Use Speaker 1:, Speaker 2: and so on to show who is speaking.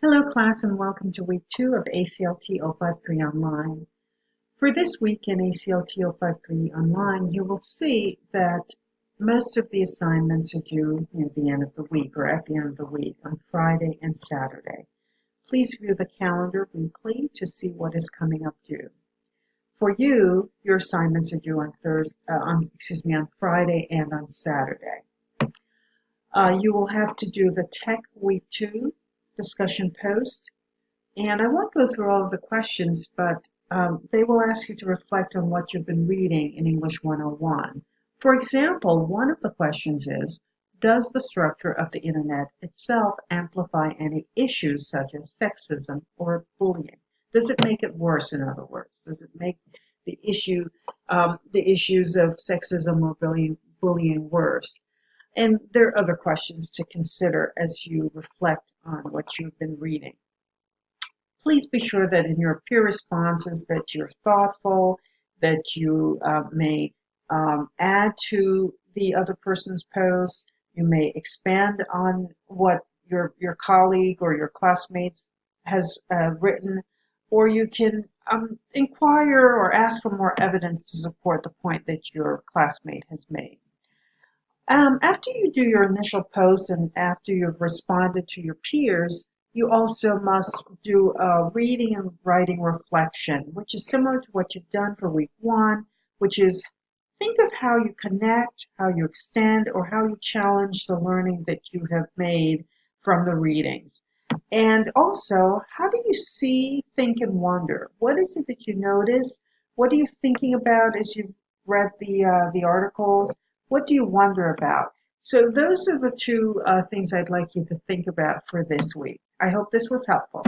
Speaker 1: Hello class and welcome to week 2 of ACLT 053 Online. For this week in ACLT 053 Online, you will see that most of the assignments are due near the end of the week or at the end of the week on Friday and Saturday. Please view the calendar weekly to see what is coming up due. For you, your assignments are due on on Friday and on Saturday. You will have to do the Tech Week 2 discussion posts. And I won't go through all of the questions, but they will ask you to reflect on what you've been reading in English 101. For example, one of the questions is, does the structure of the internet itself amplify any issues such as sexism or bullying? Does it make it worse, in other words? Does it make the issues of sexism or bullying worse? And there are other questions to consider as you reflect on what you've been reading. Please be sure that in your peer responses that you're thoughtful, that you may add to the other person's post. You may expand on what your colleague or your classmates has written, or you can inquire or ask for more evidence to support the point that your classmate has made. After you do your initial post and after you've responded to your peers, you also must do a reading and writing reflection, which is similar to what you've done for week 1, which is think of how you connect, how you extend, or how you challenge the learning that you have made from the readings. And also, how do you see, think, and wonder? What is it that you notice? What are you thinking about as you've read the articles? What do you wonder about? So those are the two things I'd like you to think about for this week. I hope this was helpful.